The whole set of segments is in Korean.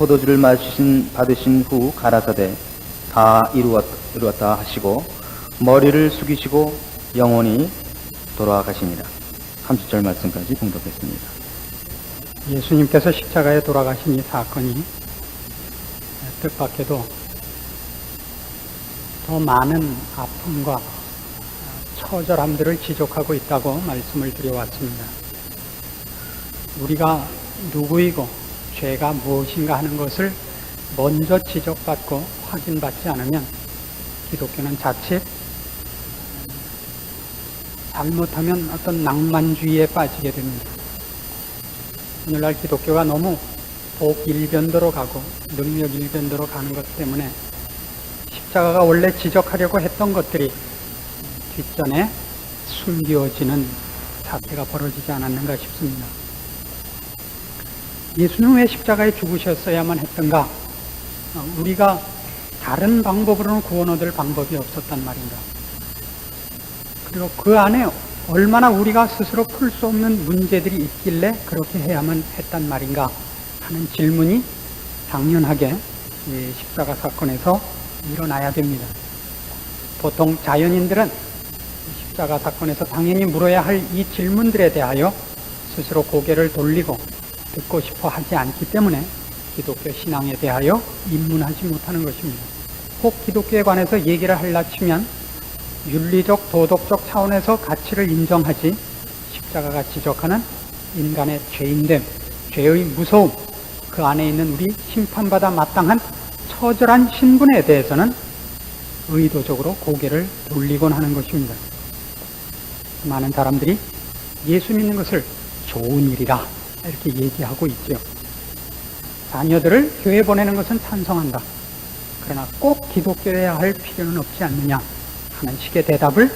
포도주를 받으신 후 가라사대 다 이루었다 하시고 머리를 숙이시고 영원히 돌아가시니라. 30절 말씀까지 봉독했습니다. 예수님께서 십자가에 돌아가신 이 사건이 뜻밖에도 더 많은 아픔과 처절함들을 지적하고 있다고 말씀을 드려왔습니다. 우리가 누구이고 죄가 무엇인가 하는 것을 먼저 지적받고 확인받지 않으면 기독교는 자칫 잘못하면 어떤 낭만주의에 빠지게 됩니다. 오늘날 기독교가 너무 복 일변도로 가고 능력 일변도로 가는 것 때문에 십자가가 원래 지적하려고 했던 것들이 뒷전에 숨겨지는 사태가 벌어지지 않았는가 싶습니다. 예수는 왜 십자가에 죽으셨어야만 했던가? 우리가 다른 방법으로는 구원 얻을 방법이 없었단 말인가? 그리고 그 안에 얼마나 우리가 스스로 풀 수 없는 문제들이 있길래 그렇게 해야만 했단 말인가 하는 질문이 당연하게 이 십자가 사건에서 일어나야 됩니다. 보통 자연인들은 십자가 사건에서 당연히 물어야 할 이 질문들에 대하여 스스로 고개를 돌리고 듣고 싶어 하지 않기 때문에 기독교 신앙에 대하여 입문하지 못하는 것입니다. 혹 기독교에 관해서 얘기를 하려 치면 윤리적, 도덕적 차원에서 가치를 인정하지 십자가가 지적하는 인간의 죄인됨, 죄의 무서움, 그 안에 있는 우리 심판받아 마땅한 처절한 신분에 대해서는 의도적으로 고개를 돌리곤 하는 것입니다. 많은 사람들이 예수 믿는 것을 좋은 일이라 이렇게 얘기하고 있죠. 자녀들을 교회 보내는 것은 찬성한다. 그러나 꼭 기독교여야 할 필요는 없지 않느냐 하는 식의 대답을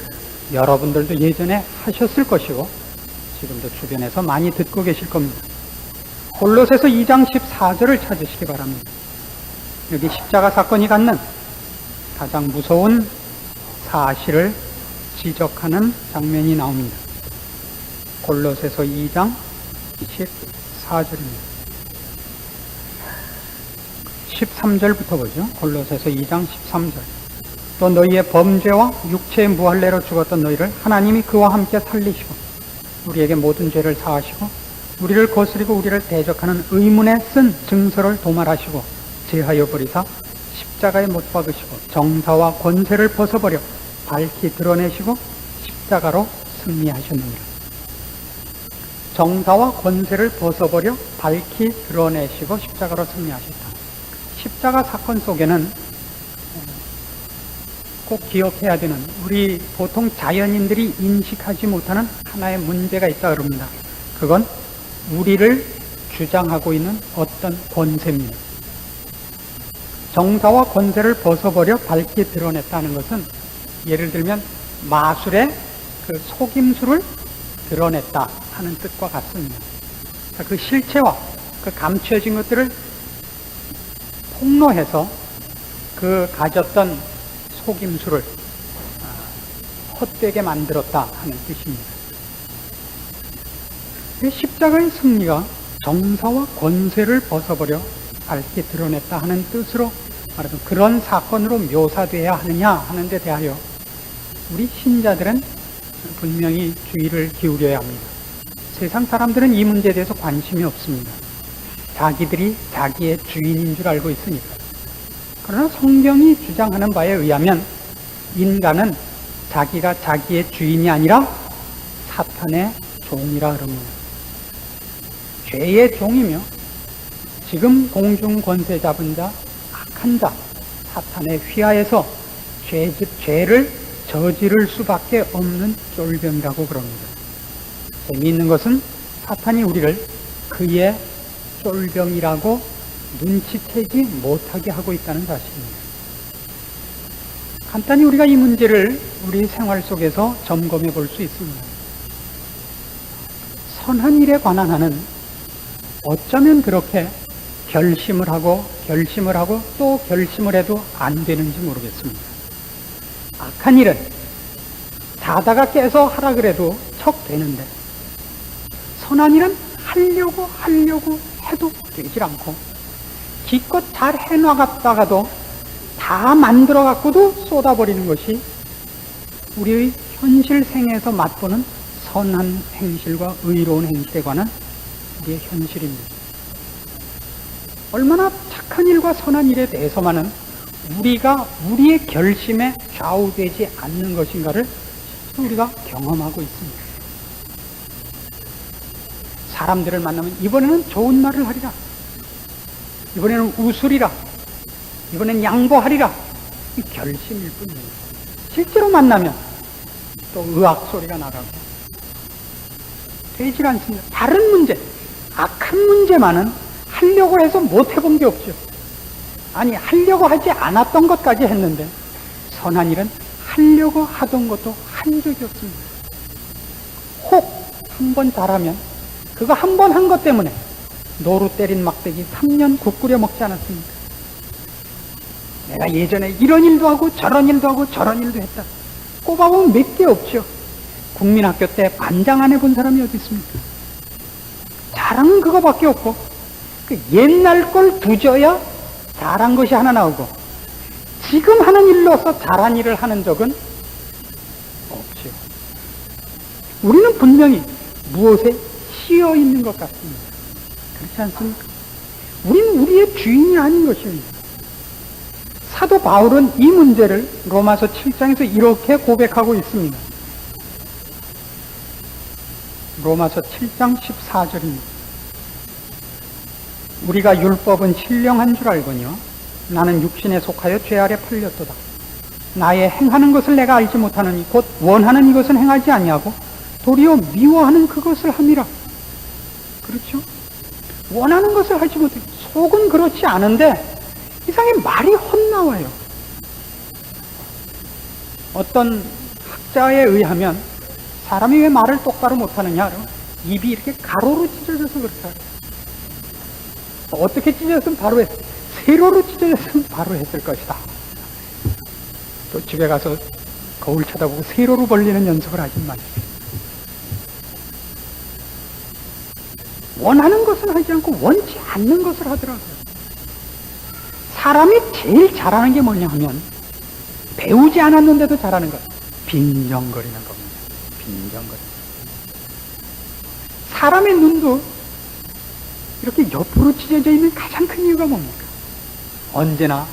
여러분들도 예전에 하셨을 것이고 지금도 주변에서 많이 듣고 계실 겁니다. 골로새서 2장 14절을 찾으시기 바랍니다. 여기 십자가 사건이 갖는 가장 무서운 사실을 지적하는 장면이 나옵니다. 골로새서 2장 14절입니다. 13절부터 보죠. 골로새서 2장 13절. 또 너희의 범죄와 육체의 무할례로 죽었던 너희를 하나님이 그와 함께 살리시고 우리에게 모든 죄를 사하시고 우리를 거스리고 우리를 대적하는 의문에 쓴 증서를 도말하시고 제하여 버리사 십자가에 못 박으시고 정사와 권세를 벗어버려 밝히 드러내시고 십자가로 승리하셨느니라. 정사와 권세를 벗어버려 밝히 드러내시고 십자가로 승리하셨다. 십자가 사건 속에는 꼭 기억해야 되는 우리 보통 자연인들이 인식하지 못하는 하나의 문제가 있다 그럽니다. 그건 우리를 주장하고 있는 어떤 권세입니다. 정사와 권세를 벗어버려 밝히 드러냈다는 것은 예를 들면 마술의 그 속임수를 드러냈다 하는 뜻과 같습니다. 그 실체와 그 감춰진 것들을 폭로해서 그 가졌던 속임수를 헛되게 만들었다 하는 뜻입니다. 십자가의 승리가 정사와 권세를 벗어버려 밝게 드러냈다 하는 뜻으로 말하면 그런 사건으로 묘사되어야 하느냐 하는 데 대하여 우리 신자들은 분명히 주의를 기울여야 합니다. 세상 사람들은 이 문제에 대해서 관심이 없습니다. 자기들이 자기의 주인인 줄 알고 있으니까. 그러나 성경이 주장하는 바에 의하면 인간은 자기가 자기의 주인이 아니라 사탄의 종이라 그럽니다. 죄의 종이며 지금 공중 권세 잡은 자, 악한 자, 사탄의 휘하에서 죄를 저지를 수밖에 없는 쫄병이라고 그럽니다. 재미있는 것은 사탄이 우리를 그의 쫄병이라고 눈치채지 못하게 하고 있다는 사실입니다. 간단히 우리가 이 문제를 우리 생활 속에서 점검해 볼 수 있습니다. 선한 일에 관한 한은 어쩌면 그렇게 결심을 하고 또 결심을 해도 안 되는지 모르겠습니다. 악한 일은 자다가 깨서 하라 그래도 척 되는데 선한 일은 하려고 해도 되질 않고 기껏 잘 해놔갔다가도 다 만들어갖고도 쏟아버리는 것이 우리의 현실 생에서 맛보는 선한 행실과 의로운 행실에 관한 우리의 현실입니다. 얼마나 착한 일과 선한 일에 대해서만은 우리가 우리의 결심에 좌우되지 않는 것인가를 우리가 경험하고 있습니다. 사람들을 만나면 이번에는 좋은 말을 하리라, 이번에는 웃으리라, 이번엔 양보하리라, 이 결심일 뿐입니다. 실제로 만나면 또 의학 소리가 나가고 되질 않습니다. 다른 문제, 악한 문제만은 하려고 해서 못 해본 게 없죠. 아니, 하려고 하지 않았던 것까지 했는데 선한 일은 하려고 하던 것도 한 적이 없습니다. 혹 한 번 잘하면 그거 한 번 한 것 때문에 노루 때린 막대기 3년 국 끓여 먹지 않았습니까? 내가 예전에 이런 일도 하고 저런 일도 하고 저런 일도 했다. 꼽아보면 몇 개 없죠. 국민학교 때 반장 안 해본 사람이 어디 있습니까? 잘한 그거밖에 없고, 그 옛날 걸 두져야 잘한 것이 하나 나오고, 지금 하는 일로서 잘한 일을 하는 적은 없죠. 우리는 분명히 무엇에 씌어 있는 것 같습니다. 그렇지 않습니까? 우리는 우리의 주인이 아닌 것입니다. 사도 바울은 이 문제를 로마서 7장에서 이렇게 고백하고 있습니다. 로마서 7장 14절입니다. 우리가 율법은 신령한 줄 알거니와 나는 육신에 속하여 죄 아래 팔렸도다. 나의 행하는 것을 내가 알지 못하느니 곧 원하는 이것은 행하지 아니하고 도리어 미워하는 그것을 함이라. 그렇죠? 원하는 것을 하지 못해. 속은 그렇지 않은데 이상하게 말이 헛나와요. 어떤 학자에 의하면 사람이 왜 말을 똑바로 못하느냐? 입이 이렇게 가로로 찢어져서 그렇다. 어떻게 찢어졌으면 바로 했, 세로로 찢어졌으면 바로 했을 것이다. 또 집에 가서 거울 쳐다보고 세로로 벌리는 연습을 하지 마십시오. 원하는 것은 하지 않고 원치 않는 것을 하더라고요. 사람이 제일 잘하는 게 뭐냐 하면 배우지 않았는데도 잘하는 것, 빈정거리는 겁니다. 빈정거리는. 사람의 눈도 이렇게 옆으로 찢어져 있는 가장 큰 이유가 뭡니까? 언제나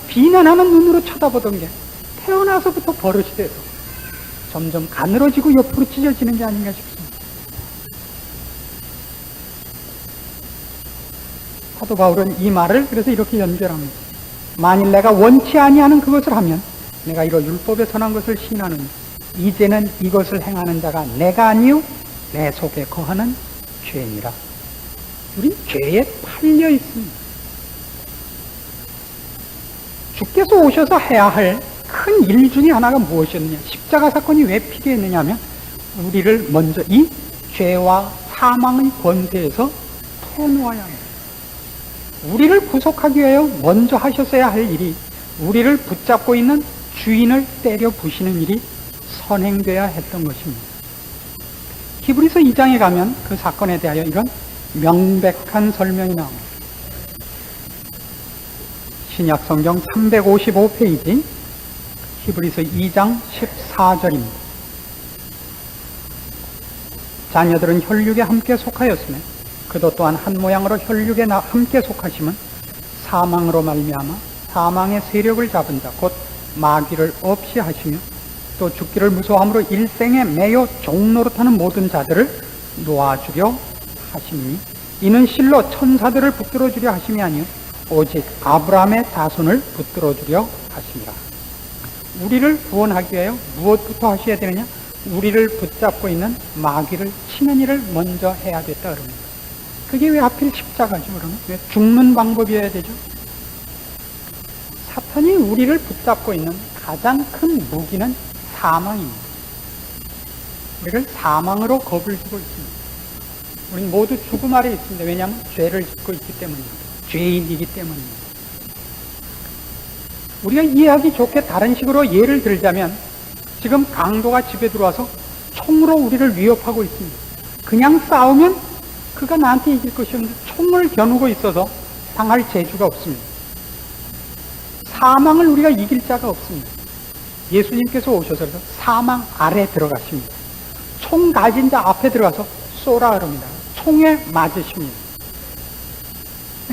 비난하는 눈으로 쳐다보던 게 태어나서부터 버릇이 돼서 점점 가늘어지고 옆으로 찢어지는 게 아닌가 싶습니다. 사도 바울은 이 말을 그래서 이렇게 연결합니다. 만일 내가 원치 아니하는 그것을 하면 내가 이로 율법에 선한 것을 시인하느니 이제는 이것을 행하는 자가 내가 아니요 내 속에 거하는 죄니라. 우린 죄에 팔려 있습니다. 주께서 오셔서 해야 할 큰 일 중에 하나가 무엇이었느냐? 십자가 사건이 왜 필요했느냐 하면 우리를 먼저 이 죄와 사망의 권세에서 풀어놓아야 합니다. 우리를 구속하기 위하여 먼저 하셨어야 할 일이 우리를 붙잡고 있는 주인을 때려 부시는 일이 선행되어야 했던 것입니다. 히브리서 2장에 가면 그 사건에 대하여 이런 명백한 설명이 나옵니다. 신약성경 355페이지 히브리서 2장 14절입니다. 자녀들은 혈육에 함께 속하였으며 그도 또한 한 모양으로 혈육에 함께 속하심은 사망으로 말미암아 사망의 세력을 잡은 자 곧 마귀를 없이 하시며 또 죽기를 무서워함으로 일생에 매여 종노릇하는 모든 자들을 놓아주려 하심이니 이는 실로 천사들을 붙들어 주려 하심이 아니요 오직 아브라함의 자손을 붙들어 주려 하심이라. 우리를 구원하기 위하여 무엇부터 하셔야 되느냐? 우리를 붙잡고 있는 마귀를 치는 일을 먼저 해야 됐다 그럽니다. 그게 왜 하필 십자가죠? 그러면 왜 죽는 방법이어야 되죠? 사탄이 우리를 붙잡고 있는 가장 큰 무기는 사망입니다. 우리를 사망으로 겁을 주고 있습니다. 우리는 모두 죽음 아래 있습니다. 왜냐하면 죄를 짓고 있기 때문입니다. 죄인이기 때문입니다. 우리가 이해하기 좋게 다른 식으로 예를 들자면 지금 강도가 집에 들어와서 총으로 우리를 위협하고 있습니다. 그냥 싸우면 그가 나한테 이길 것이 없는데 총을 겨누고 있어서 당할 재주가 없습니다. 사망을 우리가 이길 자가 없습니다. 예수님께서 오셔서 사망 아래 들어가십니다. 총 가진 자 앞에 들어가서 쏘라 그럽니다. 총에 맞으십니다.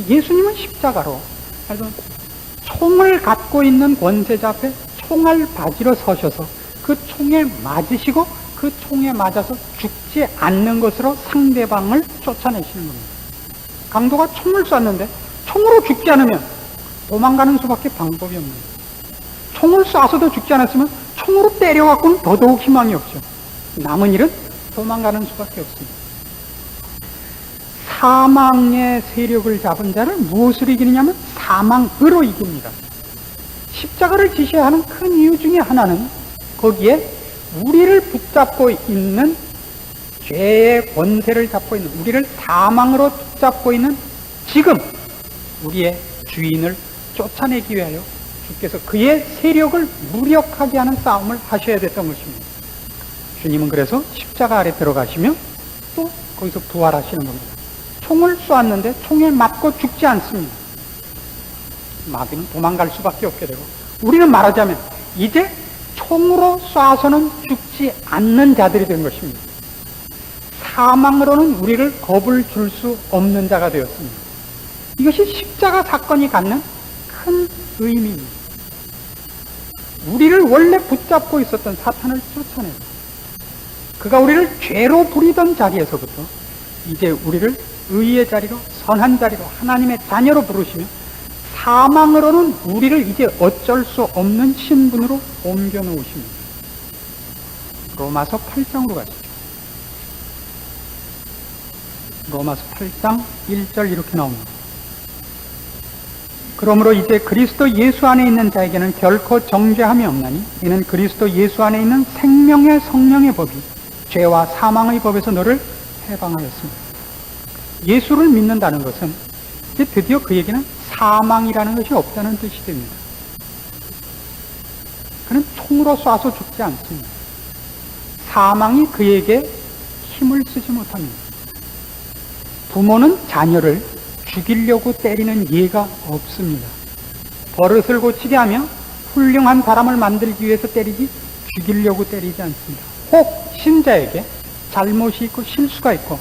예수님은 십자가로 총을 갖고 있는 권세자 앞에 총알 바지로 서셔서 그 총에 맞으시고 그 총에 맞아서 죽지 않는 것으로 상대방을 쫓아내시는 겁니다. 강도가 총을 쐈는데 총으로 죽지 않으면 도망가는 수밖에 방법이 없는 거예요. 총을 쏴서도 죽지 않았으면 총으로 때려갖고는 더더욱 희망이 없죠. 남은 일은 도망가는 수밖에 없습니다. 사망의 세력을 잡은 자를 무엇으로 이기느냐면 사망으로 이깁니다. 십자가를 지셔야 하는 큰 이유 중에 하나는 거기에 우리를 붙잡고 있는 죄의 권세를 잡고 있는, 우리를 사망으로 붙잡고 있는 지금 우리의 주인을 쫓아내기 위하여 주께서 그의 세력을 무력하게 하는 싸움을 하셔야 됐던 것입니다. 주님은 그래서 십자가 아래 들어가시며 또 거기서 부활하시는 겁니다. 총을 쏘았는데 총에 맞고 죽지 않습니다. 마귀는 도망갈 수밖에 없게 되고, 우리는 말하자면 이제 총으로 쏴서는 죽지 않는 자들이 된 것입니다. 사망으로는 우리를 겁을 줄 수 없는 자가 되었습니다. 이것이 십자가 사건이 갖는 큰 의미입니다. 우리를 원래 붙잡고 있었던 사탄을 쫓아내고, 그가 우리를 죄로 부리던 자리에서부터 이제 우리를 의의 자리로, 선한 자리로, 하나님의 자녀로 부르시며 사망으로는 우리를 이제 어쩔 수 없는 신분으로 옮겨 놓으십니다. 로마서 8장으로 가시죠. 로마서 8장 1절 이렇게 나옵니다. 그러므로 이제 그리스도 예수 안에 있는 자에게는 결코 정죄함이 없나니 이는 그리스도 예수 안에 있는 생명의 성령의 법이 죄와 사망의 법에서 너를 해방하였습니다. 예수를 믿는다는 것은 이제 드디어 그에게는 사망이라는 것이 없다는 뜻이 됩니다. 그는 총으로 쏴서 죽지 않습니다. 사망이 그에게 힘을 쓰지 못합니다. 부모는 자녀를 죽이려고 때리는 예가 없습니다. 버릇을 고치게 하며 훌륭한 사람을 만들기 위해서 때리지 죽이려고 때리지 않습니다. 혹 신자에게 잘못이 있고 실수가 있고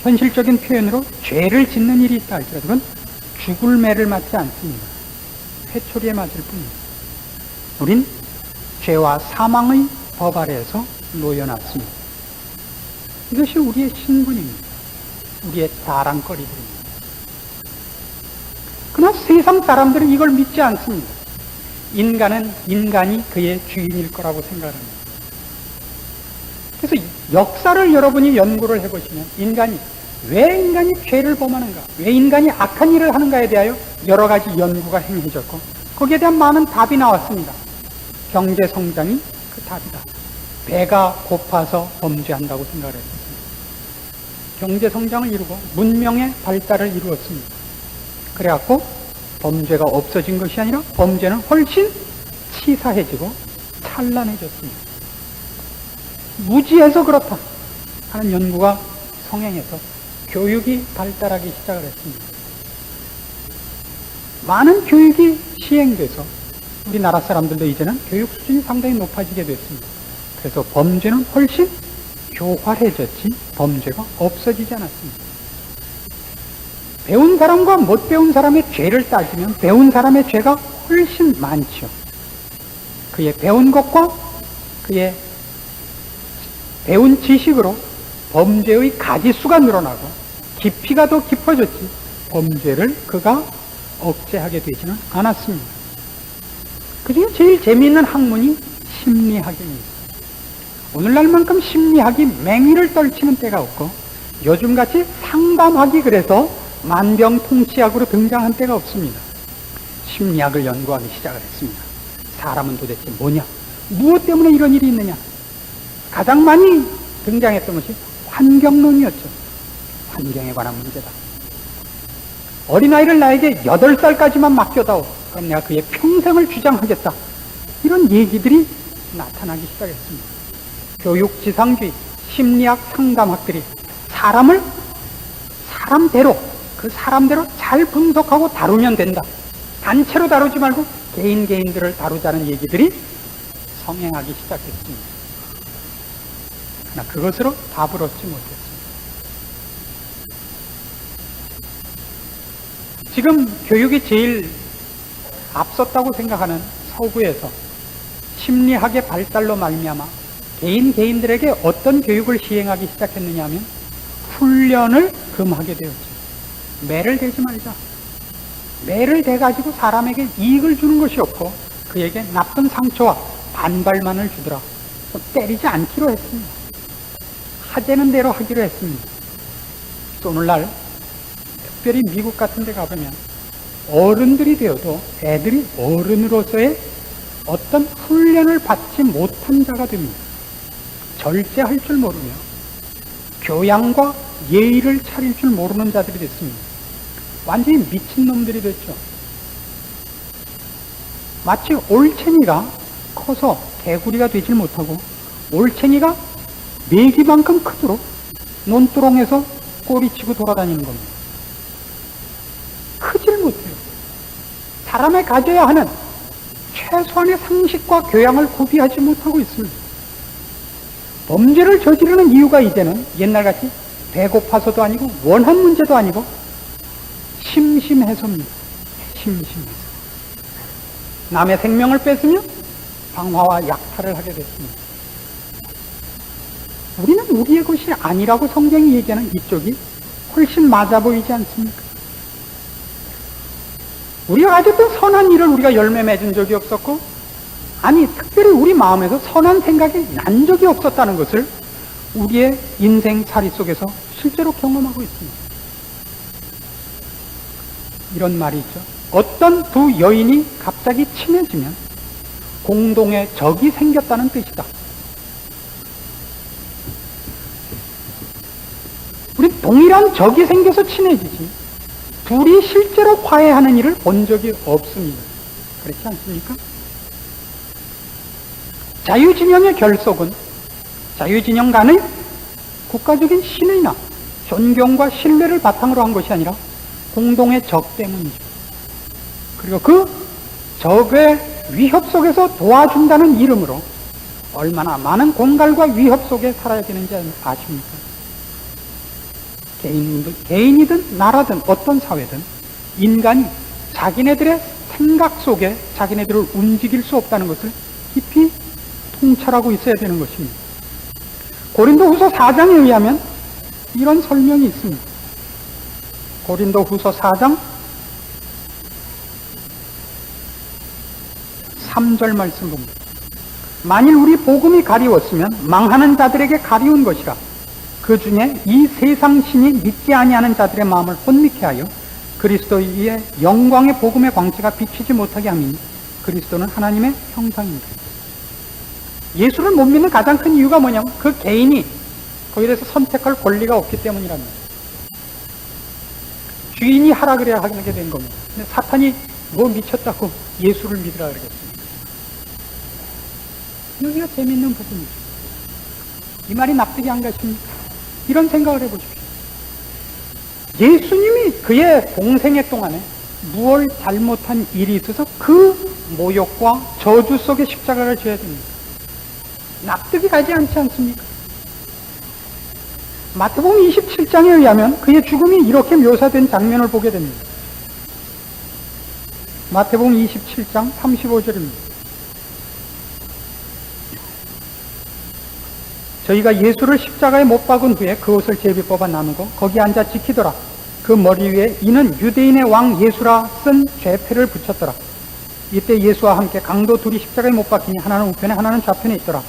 현실적인 표현으로 죄를 짓는 일이 있다 할지라도 그건 죽을 매를 맞지 않습니다. 회초리에 맞을 뿐입니다. 우린 죄와 사망의 법 아래에서 놓여놨습니다. 이것이 우리의 신분입니다. 우리의 자랑거리들입니다. 그러나 세상 사람들은 이걸 믿지 않습니다. 인간은 인간이 그의 주인일 거라고 생각합니다. 그래서 역사를 여러분이 연구를 해보시면 왜 인간이 죄를 범하는가, 왜 인간이 악한 일을 하는가에 대하여 여러 가지 연구가 행해졌고 거기에 대한 많은 답이 나왔습니다. 경제 성장이 그 답이다. 배가 고파서 범죄한다고 생각을 했습니다. 경제 성장을 이루고 문명의 발달을 이루었습니다. 그래갖고 범죄가 없어진 것이 아니라 범죄는 훨씬 치사해지고 찬란해졌습니다. 무지해서 그렇다 하는 연구가 성행해서 교육이 발달하기 시작을 했습니다. 많은 교육이 시행돼서 우리나라 사람들도 이제는 교육 수준이 상당히 높아지게 됐습니다. 그래서 범죄는 훨씬 교활해졌지 범죄가 없어지지 않았습니다. 배운 사람과 못 배운 사람의 죄를 따지면 배운 사람의 죄가 훨씬 많죠. 그의 배운 것과 그의 배운 지식으로 범죄의 가지수가 늘어나고 깊이가 더 깊어졌지 범죄를 그가 억제하게 되지는 않았습니다. 그중에 제일 재미있는 학문이 심리학입니다. 오늘날만큼 심리학이 맹위를 떨치는 때가 없고 요즘같이 상담학이 그래서 만병통치약으로 등장한 때가 없습니다. 심리학을 연구하기 시작을 했습니다. 사람은 도대체 뭐냐? 무엇 때문에 이런 일이 있느냐? 가장 많이 등장했던 것이 환경론이었죠. 환경에 관한 문제다. 어린아이를 나에게 8살까지만 맡겨다오. 그럼 내가 그의 평생을 주장하겠다. 이런 얘기들이 나타나기 시작했습니다. 교육지상주의, 심리학 상담학들이 사람을 그 사람대로 잘 분석하고 다루면 된다. 단체로 다루지 말고 개인들을 다루자는 얘기들이 성행하기 시작했습니다. 그러나 그것으로 답을 얻지 못했습니다. 지금 교육이 제일 앞섰다고 생각하는 서구에서 심리학의 발달로 말미암아 개인들에게 어떤 교육을 시행하기 시작했느냐 하면 훈련을 금하게 되었죠. 매를 대지 말자. 매를 대가지고 사람에게 이익을 주는 것이 없고 그에게 나쁜 상처와 반발만을 주더라. 때리지 않기로 했습니다. 하자는 대로 하기로 했습니다. 그래서 오늘날 특별히 미국 같은 데 가보면 어른들이 되어도 애들이 어른으로서의 어떤 훈련을 받지 못한 자가 됩니다. 절제할 줄 모르며 교양과 예의를 차릴 줄 모르는 자들이 됐습니다. 완전히 미친놈들이 됐죠. 마치 올챙이가 커서 개구리가 되질 못하고 올챙이가 메기만큼 크도록 논두렁에서 꼬리치고 돌아다니는 겁니다. 크질 못해요. 사람이 가져야 하는 최소한의 상식과 교양을 구비하지 못하고 있습니다. 범죄를 저지르는 이유가 이제는 옛날같이 배고파서도 아니고 원한 문제도 아니고 심심해서입니다. 심심해서. 남의 생명을 뺏으며 방화와 약탈을 하게 됐습니다. 우리는 우리의 것이 아니라고 성경이 얘기하는 이쪽이 훨씬 맞아 보이지 않습니까? 우리가 가졌던 선한 일을 우리가 열매 맺은 적이 없었고, 아니 특별히 우리 마음에서 선한 생각이 난 적이 없었다는 것을 우리의 인생살이 속에서 실제로 경험하고 있습니다. 이런 말이 있죠. 어떤 두 여인이 갑자기 친해지면 공동의 적이 생겼다는 뜻이다. 우리 동일한 적이 생겨서 친해지지 둘이 실제로 화해하는 일을 본 적이 없습니다. 그렇지 않습니까? 자유진영의 결속은 자유진영 간의 국가적인 신의나 존경과 신뢰를 바탕으로 한 것이 아니라 공동의 적 때문이죠. 그리고 그 적의 위협 속에서 도와준다는 이름으로 얼마나 많은 공갈과 위협 속에 살아야 되는지 아십니까? 개인이든 나라든 어떤 사회든 인간이 자기네들의 생각 속에 자기네들을 움직일 수 없다는 것을 깊이 통찰하고 있어야 되는 것입니다. 고린도후서 4장에 의하면 이런 설명이 있습니다. 고린도후서 4장 3절 말씀 봅니다. 만일 우리 복음이 가리웠으면 망하는 자들에게 가리운 것이라. 그 중에 이 세상 신이 믿지 아니하는 자들의 마음을 혼미케 하여 그리스도의 영광의 복음의 광채가 비치지 못하게 함이니 그리스도는 하나님의 형상입니다. 예수를 못 믿는 가장 큰 이유가 뭐냐면 그 개인이 거기에 대해서 선택할 권리가 없기 때문이랍니다. 주인이 하라 그래야 하게 된 겁니다. 근데 사탄이 뭐 미쳤다고 예수를 믿으라 그러겠습니다. 여기가 재밌는 부분이죠. 이 말이 납득이 안 가십니까? 이런 생각을 해보십시오. 예수님이 그의 공생애 동안에 무얼 잘못한 일이 있어서 그 모욕과 저주 속에 십자가를 져야 됩니다. 납득이 가지 않지 않습니까? 마태복음 27장에 의하면 그의 죽음이 이렇게 묘사된 장면을 보게 됩니다. 마태복음 27장 35절입니다. 저희가 예수를 십자가에 못 박은 후에 그 옷을 제비 뽑아 나누고 거기 앉아 지키더라. 그 머리 위에 이는 유대인의 왕 예수라 쓴 죄패를 붙였더라. 이때 예수와 함께 강도 둘이 십자가에 못 박히니 하나는 우편에 하나는 좌편에 있더라.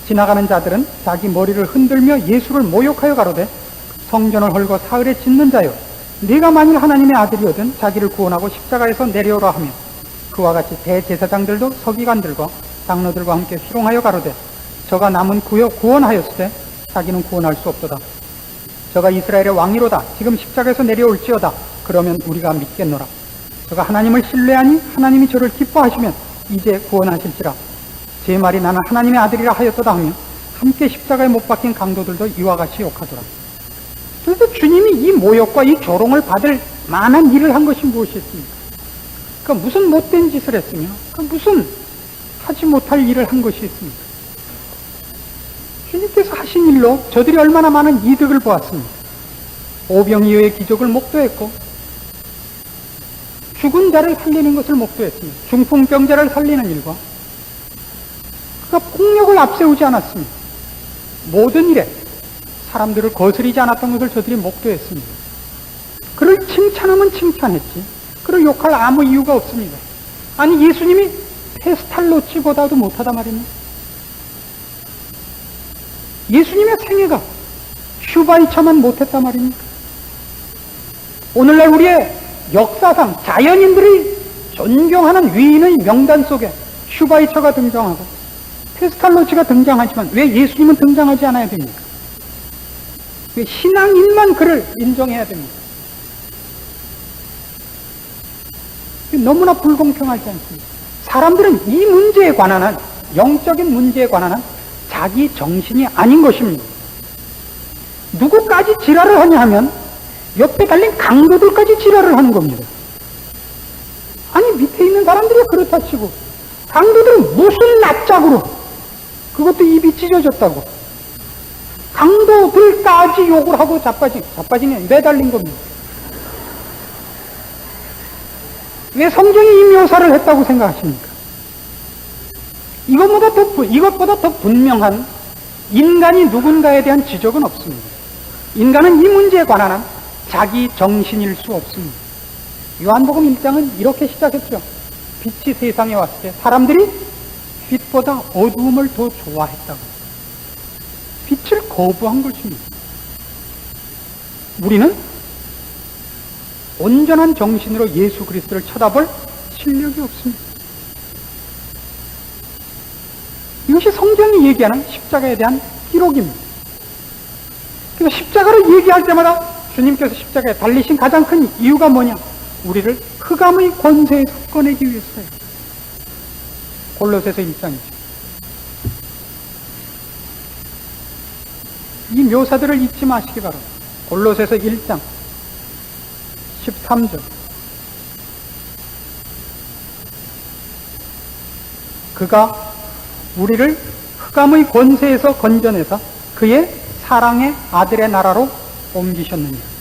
지나가는 자들은 자기 머리를 흔들며 예수를 모욕하여 가로되 성전을 헐고 사흘에 짓는 자여 네가 만일 하나님의 아들이거든 자기를 구원하고 십자가에서 내려오라 하며 그와 같이 대제사장들도 서기관들과 장로들과 함께 희롱하여 가로되 저가 남은 구원하였을 때 자기는 구원할 수 없도다. 저가 이스라엘의 왕이로다. 지금 십자가에서 내려올지어다. 그러면 우리가 믿겠노라. 저가 하나님을 신뢰하니 하나님이 저를 기뻐하시면 이제 구원하실지라. 제 말이 나는 하나님의 아들이라 하였도다 하며 함께 십자가에 못 박힌 강도들도 이와 같이 욕하더라. 그래서 주님이 이 모욕과 이 조롱을 받을 만한 일을 한 것이 무엇이었습니까? 그러니까 무슨 못된 짓을 했으며, 그러니까 무슨 하지 못할 일을 한 것이 있습니까? 주님께서 하신 일로 저들이 얼마나 많은 이득을 보았습니까? 오병이어의 기적을 목도했고, 죽은 자를 살리는 것을 목도했습니다. 중풍병자를 살리는 일과, 그가 폭력을 앞세우지 않았습니다. 모든 일에 사람들을 거스리지 않았던 것을 저들이 목도했습니다. 그를 칭찬하면 칭찬했지, 그를 욕할 아무 이유가 없습니다. 아니, 예수님이 페스탈로치보다도 못하다 말입니다. 예수님의 생애가 슈바이처만 못했다 말입니까? 오늘날 우리의 역사상 자연인들이 존경하는 위인의 명단 속에 슈바이처가 등장하고 페스탈로치가 등장하지만 왜 예수님은 등장하지 않아야 됩니까? 왜 신앙인만 그를 인정해야 됩니까? 너무나 불공평하지 않습니까? 사람들은 이 문제에 관한 한, 영적인 문제에 관한 한 자기 정신이 아닌 것입니다. 누구까지 지랄을 하냐 하면 옆에 달린 강도들까지 지랄을 하는 겁니다. 아니, 밑에 있는 사람들이 그렇다 치고 강도들은 무슨 납작으로, 그것도 입이 찢어졌다고 강도들까지 욕을 하고 자빠지는 매달린 겁니다. 왜 성경이 이 묘사를 했다고 생각하십니까? 이것보다 더 분명한 인간이 누군가에 대한 지적은 없습니다. 인간은 이 문제에 관한 한 자기 정신일 수 없습니다. 요한복음 1장은 이렇게 시작했죠. 빛이 세상에 왔을 때 사람들이 빛보다 어두움을 더 좋아했다고. 빛을 거부한 것입니다. 우리는 온전한 정신으로 예수 그리스도를 쳐다볼 실력이 없습니다. 이것이 성경이 얘기하는 십자가에 대한 기록입니다. 그래서 십자가를 얘기할 때마다 주님께서 십자가에 달리신 가장 큰 이유가 뭐냐? 우리를 흑암의 권세에서 꺼내기 위해서예요. 골로새서 1장이죠. 이 묘사들을 잊지 마시기 바랍니다. 골로새서 1장 13절. 그가 우리를 흑암의 권세에서 건져내서 그의 사랑의 아들의 나라로 옮기셨느니라.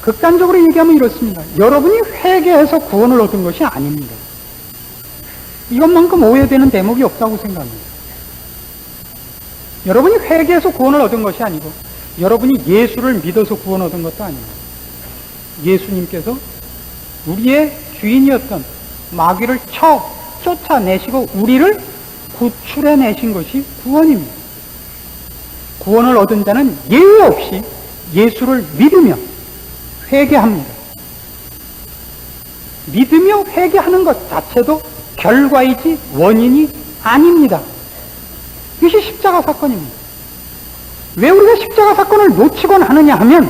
극단적으로 얘기하면 이렇습니다. 여러분이 회개해서 구원을 얻은 것이 아닙니다. 이것만큼 오해되는 대목이 없다고 생각합니다. 여러분이 회개해서 구원을 얻은 것이 아니고 여러분이 예수를 믿어서 구원 얻은 것도 아닙니다. 예수님께서 우리의 주인이었던 마귀를 쫓아내시고 우리를 구출해내신 것이 구원입니다. 구원을 얻은 자는 예외 없이 예수를 믿으며 회개합니다. 믿으며 회개하는 것 자체도 결과이지 원인이 아닙니다. 이것이 십자가 사건입니다. 왜 우리가 십자가 사건을 놓치곤 하느냐 하면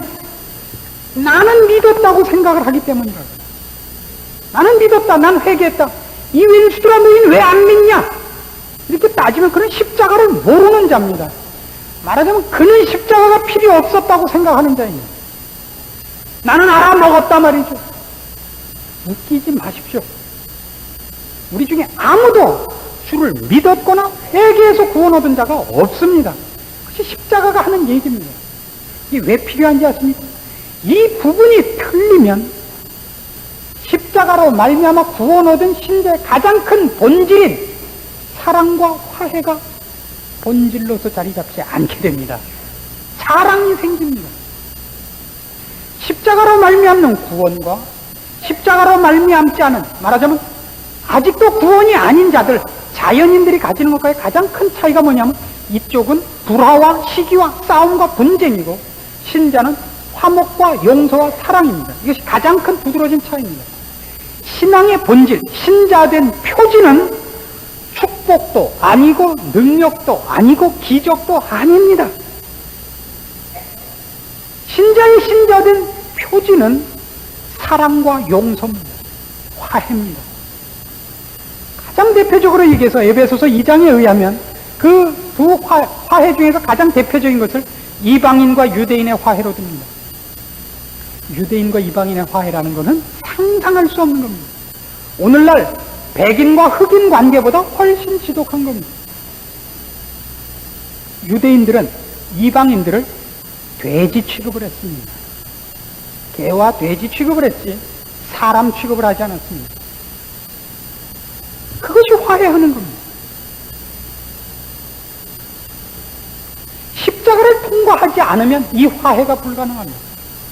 나는 믿었다고 생각을 하기 때문이라고. 나는 믿었다, 난 회개했다. 이 왼수들아, 너희는 왜 안 믿냐? 이렇게 따지면 그는 십자가를 모르는 자입니다. 말하자면 그는 십자가가 필요 없었다고 생각하는 자입니다. 나는 알아먹었다 말이죠. 웃기지 마십시오. 우리 중에 아무도 주를 믿었거나 회개해서 구원 얻은 자가 없습니다. 그것이 십자가가 하는 얘기입니다. 이게 왜 필요한지 아십니까? 이 부분이 틀리면 십자가로 말미암아 구원 얻은 신자의 가장 큰 본질인 사랑과 화해가 본질로서 자리 잡지 않게 됩니다. 사랑이 생깁니다. 십자가로 말미암는 구원과 십자가로 말미암지 않은, 말하자면 아직도 구원이 아닌 자들, 자연인들이 가지는 것과의 가장 큰 차이가 뭐냐면 이쪽은 불화와 시기와 싸움과 분쟁이고 신자는 화목과 용서와 사랑입니다. 이것이 가장 큰 두드러진 차이입니다. 신앙의 본질, 신자된 표지는 축복도 아니고 능력도 아니고 기적도 아닙니다. 신자의 신자된 표지는 사랑과 용서입니다. 화해입니다. 가장 대표적으로 얘기해서 에베소서 2장에 의하면 그 두 화해 중에서 가장 대표적인 것을 이방인과 유대인의 화해로 듭니다. 유대인과 이방인의 화해라는 것은 상상할 수 없는 겁니다. 오늘날 백인과 흑인 관계보다 훨씬 지독한 겁니다. 유대인들은 이방인들을 돼지 취급을 했습니다. 개와 돼지 취급을 했지 사람 취급을 하지 않았습니다. 그것이 화해하는 겁니다. 십자가를 통과하지 않으면 이 화해가 불가능합니다.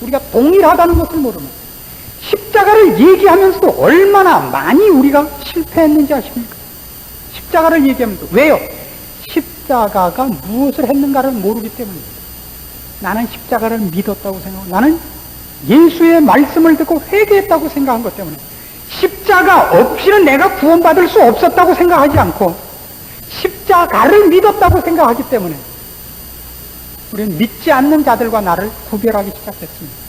우리가 동일하다는 것을 모르면 십자가를 얘기하면서도 얼마나 많이 우리가 실패했는지 아십니까? 십자가를 얘기하면서 왜요? 십자가가 무엇을 했는가를 모르기 때문입니다. 나는 십자가를 믿었다고 생각하고 나는 예수의 말씀을 듣고 회개했다고 생각한 것 때문에 십자가 없이는 내가 구원받을 수 없었다고 생각하지 않고 십자가를 믿었다고 생각하기 때문에 우리는 믿지 않는 자들과 나를 구별하기 시작했습니다.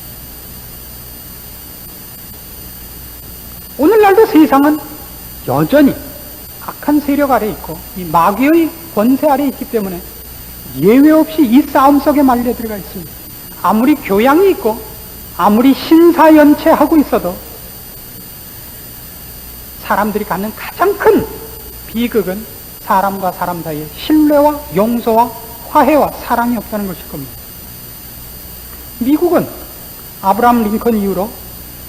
오늘날도 세상은 여전히 악한 세력 아래 있고 이 마귀의 권세 아래 있기 때문에 예외 없이 이 싸움 속에 말려 들어가 있습니다. 아무리 교양이 있고 아무리 신사연체하고 있어도 사람들이 갖는 가장 큰 비극은 사람과 사람 사이에 신뢰와 용서와 화해와 사랑이 없다는 것일 겁니다. 미국은 아브라함 링컨 이후로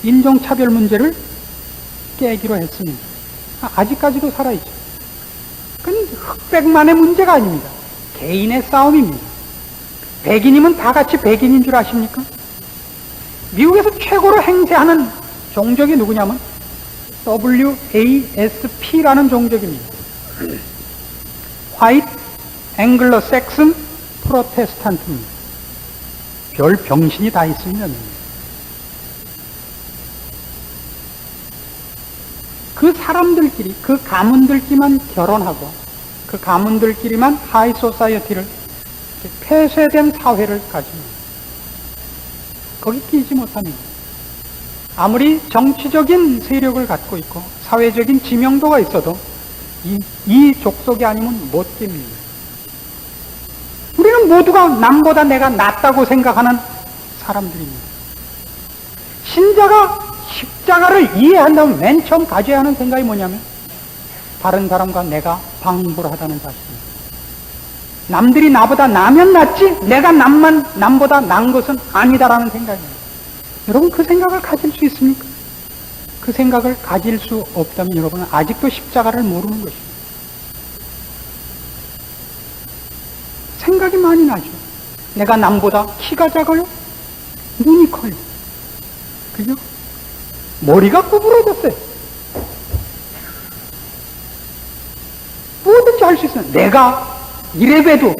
인종차별 문제를 깨기로 했습니다. 아직까지도 살아있죠. 그건 흑백만의 문제가 아닙니다. 개인의 싸움입니다. 백인이면 다 같이 백인인 줄 아십니까? 미국에서 최고로 행세하는 종족이 누구냐면 WASP라는 종족입니다. 화이트 앵글로 섹슨 프로테스탄트입니다. 별 병신이 다 있습니다. 그 사람들끼리, 그 가문들끼리만 결혼하고 그 가문들끼리만 하이 소사이어티를 폐쇄된 사회를 가집니다. 거기 끼지 못합니다. 아무리 정치적인 세력을 갖고 있고 사회적인 지명도가 있어도 이 족속이 아니면 못 낍니다. 우리는 모두가 남보다 내가 낫다고 생각하는 사람들입니다. 신자가 십자가를 이해한다면 맨 처음 가져야 하는 생각이 뭐냐면 다른 사람과 내가 방불하다는 사실입니다. 남들이 나보다 나면 낫지 내가 남보다 난 것은 아니다라는 생각입니다. 여러분 그 생각을 가질 수 있습니까? 그 생각을 가질 수 없다면 여러분은 아직도 십자가를 모르는 것입니다. 생각이 많이 나죠. 내가 남보다 키가 작아요? 눈이 커요. 그죠? 머리가 구부러졌어요. 뭐든지 할 수 있어요. 내가 이래봬도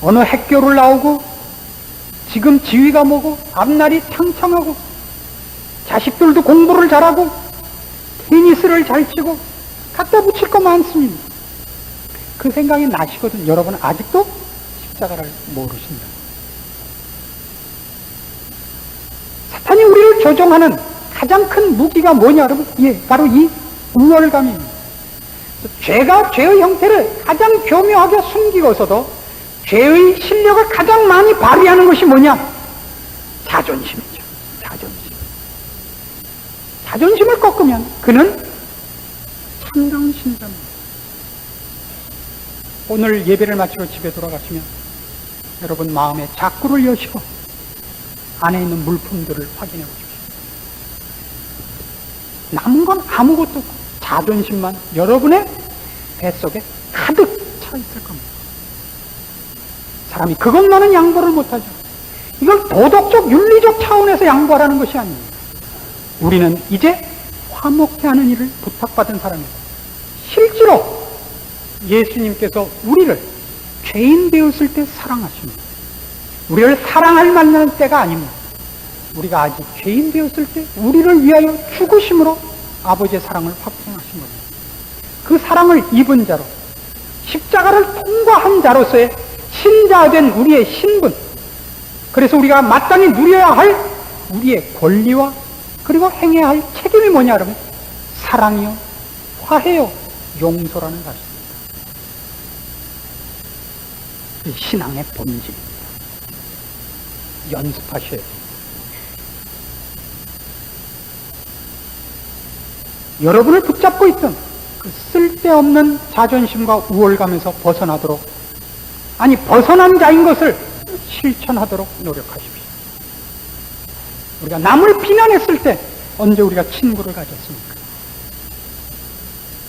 어느 학교를 나오고 지금 지위가 뭐고 앞날이 창창하고 자식들도 공부를 잘하고 테니스를 잘 치고 갖다 붙일 거 많습니다. 그 생각이 나시거든. 여러분은 아직도 십자가를 모르신다. 사탄이 우리를 조종하는 가장 큰 무기가 뭐냐 여러분? 예, 바로 이 우월감입니다. 죄가 죄의 형태를 가장 교묘하게 숨기고서도 죄의 실력을 가장 많이 발휘하는 것이 뭐냐? 자존심이죠. 자존심. 자존심을 꺾으면 그는 참다운 신자입니다. 오늘 예배를 마치고 집에 돌아가시면 여러분 마음에 자꾸를 여시고 안에 있는 물품들을 확인해 보십시오. 남은 건 아무것도 없고 자존심만 여러분의 뱃속에 가득 차 있을 겁니다. 사람이 그것만은 양보를 못하죠. 이걸 도덕적, 윤리적 차원에서 양보하라는 것이 아닙니다. 우리는 이제 화목케 하는 일을 부탁받은 사람입니다. 실제로 예수님께서 우리를 죄인 되었을 때 사랑하십니다. 우리를 사랑할 만한 때가 아닙니다. 우리가 아직 죄인 되었을 때 우리를 위하여 죽으심으로 아버지의 사랑을 확증하신 겁니다. 그 사랑을 입은 자로 십자가를 통과한 자로서의 신자된 우리의 신분, 그래서 우리가 마땅히 누려야 할 우리의 권리와 그리고 행해야 할 책임이 뭐냐 그러면 사랑이요, 화해요, 용서라는 사실입니다. 신앙의 본질입니다. 연습하셔야 돼요. 여러분을 붙잡고 있던 그 쓸데없는 자존심과 우월감에서 벗어나도록, 아니 벗어난 자인 것을 실천하도록 노력하십시오. 우리가 남을 비난했을 때 언제 우리가 친구를 가졌습니까?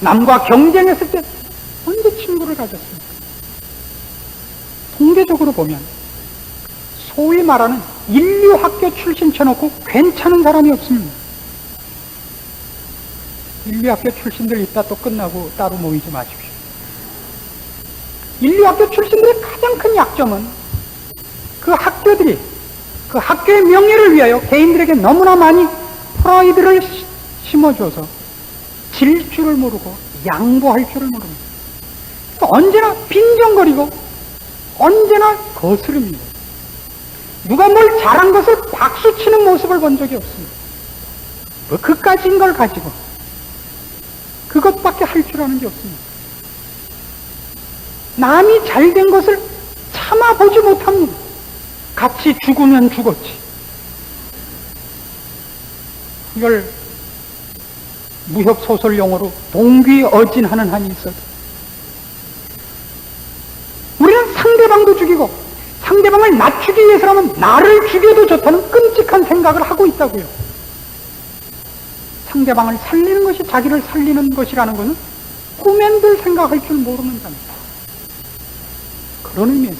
남과 경쟁했을 때 언제 친구를 가졌습니까? 통계적으로 보면 소위 말하는 인류학교 출신 쳐놓고 괜찮은 사람이 없습니다. 인류학교 출신들 이따 또 끝나고 따로 모이지 마십시오. 인류학교 출신들의 가장 큰 약점은 그 학교들이 그 학교의 명예를 위하여 개인들에게 너무나 많이 프라이드를 심어줘서 질 줄을 모르고 양보할 줄을 모릅니다. 그러니까 언제나 빈정거리고 언제나 거스릅니다. 누가 뭘 잘한 것을 박수치는 모습을 본 적이 없습니다. 뭐 그까지인 걸 가지고 그것밖에 할 줄 아는 게 없습니다. 남이 잘된 것을 참아보지 못합니다. 같이 죽으면 죽었지. 이걸 무협소설 용어로 동귀어진하는 한이 있어도 우리는 상대방도 죽이고 상대방을 낮추기 위해서라면 나를 죽여도 좋다는 끔찍한 생각을 하고 있다고요. 상대방을 살리는 것이 자기를 살리는 것이라는 것은 꿈엔들 생각할 줄 모르는 자입니다. 그런 의미에서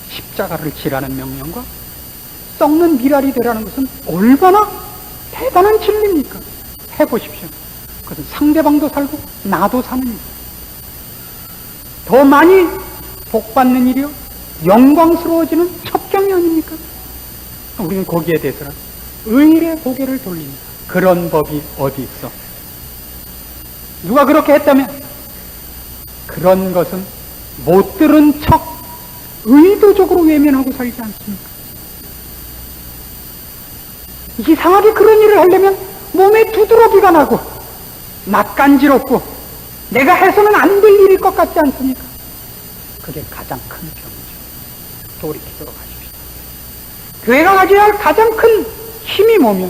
십자가를 지라는 명령과 썩는 미랄이 되라는 것은 얼마나 대단한 진리입니까? 해보십시오. 그것은 상대방도 살고 나도 사는 일. 더 많이 복받는 일이요 영광스러워지는 첩경이 아닙니까? 우리는 거기에 대해서는 의일의 고개를 돌립니다. 그런 법이 어디 있어? 누가 그렇게 했다면 그런 것은 못 들은 척 의도적으로 외면하고 살지 않습니까? 이상하게 그런 일을 하려면 몸에 두드러기가 나고 낯간지럽고 내가 해서는 안 될 일일 것 같지 않습니까? 그게 가장 큰 병이죠. 돌이키도록 하십시오. 교회가 가져야 할 가장 큰 힘이 뭐며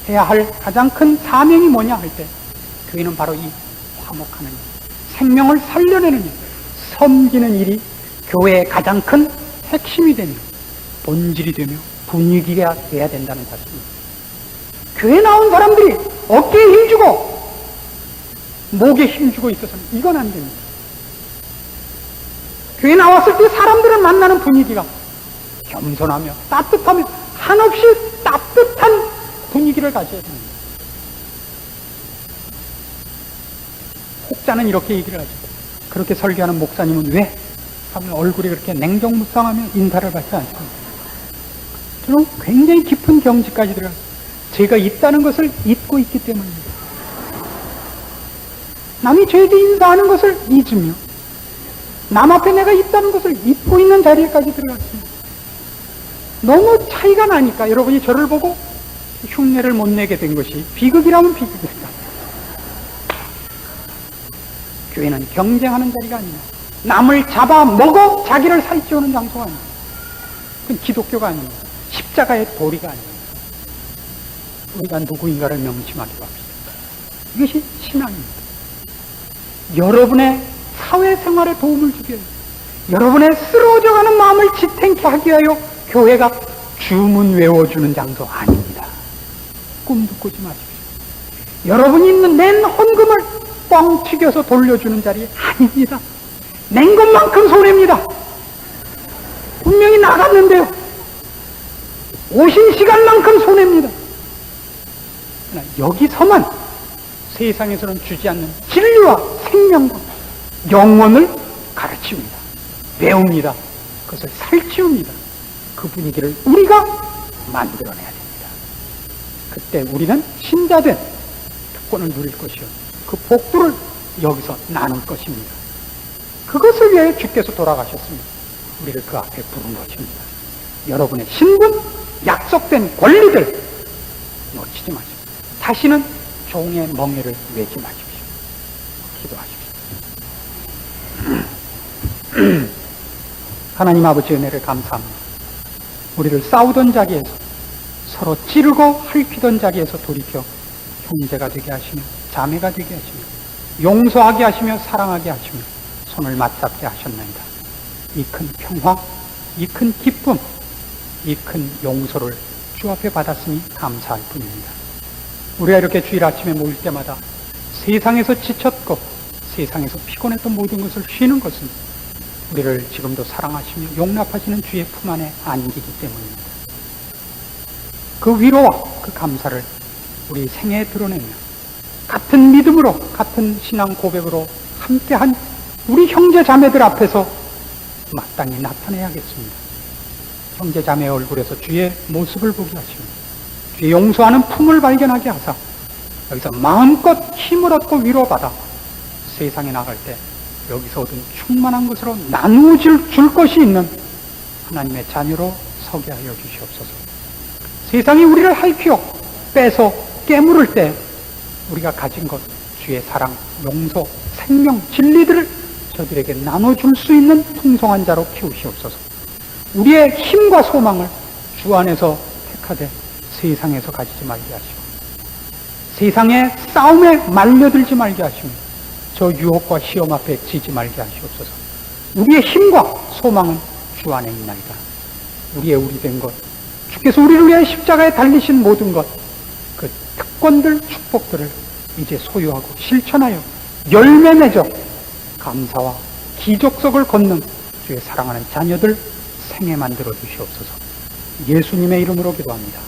해야 할 가장 큰 사명이 뭐냐 할 때 교회는 바로 이 화목하는 일, 생명을 살려내는 일, 섬기는 일이 교회의 가장 큰 핵심이 되며 본질이 되며 분위기가 돼야 된다는 사실입니다. 교회 나온 사람들이 어깨에 힘주고 목에 힘주고 있어서는 이건 안 됩니다. 교회 나왔을 때 사람들을 만나는 분위기가 겸손하며 따뜻하며 한없이 따뜻한 분위기를 가져야 됩니다. 혹자는 이렇게 얘기를 하죠. 그렇게 설교하는 목사님은 왜? 하면 얼굴이 그렇게 냉정무쌍하며 인사를 받지 않습니다. 저는 굉장히 깊은 경지까지 들어가서 제가 있다는 것을 잊고 있기 때문입니다. 남이 저에게 인사하는 것을 잊으며 남 앞에 내가 있다는 것을 잊고 있는 자리에까지 들어갔습니다. 너무 차이가 나니까 여러분이 저를 보고 흉내를 못 내게 된 것이 비극이라면 비극일까? 교회는 경쟁하는 자리가 아니라 남을 잡아먹어 자기를 살찌우는 장소가 아닙니다. 그건 기독교가 아닙니다. 십자가의 도리가 아닙니다. 우리가 누구인가를 명심하기로 합시다. 이것이 신앙입니다. 여러분의 사회생활에 도움을 주기 위해 여러분의 쓰러져가는 마음을 지탱케 하기 위하여 교회가 주문 외워주는 장소 아닙니다. 꿈도 꾸지 마십시오. 여러분이 있는 낸 헌금을 뻥 튀겨서 돌려주는 자리 아닙니다. 낸 것만큼 손해입니다. 분명히 나갔는데요. 오신 시간만큼 손해입니다. 그러나 여기서만 세상에서는 주지 않는 진리와 생명과 영혼을 가르칩니다. 배웁니다. 그것을 살찌웁니다. 그 분위기를 우리가 만들어내야 됩니다. 그때 우리는 신자된 특권을 누릴 것이요. 그 복들을 여기서 나눌 것입니다. 그것을 위해 주께서 돌아가셨습니다. 우리를 그 앞에 부른 것입니다. 여러분의 신분, 약속된 권리들 놓치지 마십시오. 다시는 종의 멍에를 매지 마십시오. 기도하십시오. 하나님 아버지의 은혜를 감사합니다. 우리를 싸우던 자리에서 서로 찌르고 핥히던 자리에서 돌이켜 형제가 되게 하시며 자매가 되게 하시며 용서하게 하시며 사랑하게 하시며 손을 맞잡게 하셨나이다. 이 큰 평화, 이 큰 기쁨, 이 큰 용서를 주 앞에 받았으니 감사할 뿐입니다. 우리가 이렇게 주일 아침에 모일 때마다 세상에서 지쳤고 세상에서 피곤했던 모든 것을 쉬는 것은 우리를 지금도 사랑하시며 용납하시는 주의 품 안에 안기기 때문입니다. 그 위로와 그 감사를 우리 생애에 드러내며 같은 믿음으로 같은 신앙 고백으로 함께한 우리 형제 자매들 앞에서 마땅히 나타내야겠습니다. 형제 자매의 얼굴에서 주의 모습을 보게 하시며 주의 용서하는 품을 발견하게 하사 여기서 마음껏 힘을 얻고 위로받아 세상에 나갈 때 여기서 얻은 충만한 것으로 나누어줄 것이 있는 하나님의 자녀로 서게 하여 주시옵소서. 세상이 우리를 핥히어 빼서 깨물을 때 우리가 가진 것, 주의 사랑, 용서, 생명, 진리들을 저들에게 나눠줄 수 있는 풍성한 자로 키우시옵소서. 우리의 힘과 소망을 주 안에서 택하되 세상에서 가지지 말게 하시고 세상의 싸움에 말려들지 말게 하시며 저 유혹과 시험 앞에 지지 말게 하시옵소서. 우리의 힘과 소망은 주 안에 있나이다. 우리의 우리 된 것, 주께서 우리를 위해 십자가에 달리신 모든 것, 그 특권들, 축복들을 이제 소유하고 실천하여 열매 맺어 감사와 기적석을 걷는 주의 사랑하는 자녀들 생애 만들어 주시옵소서. 예수님의 이름으로 기도합니다.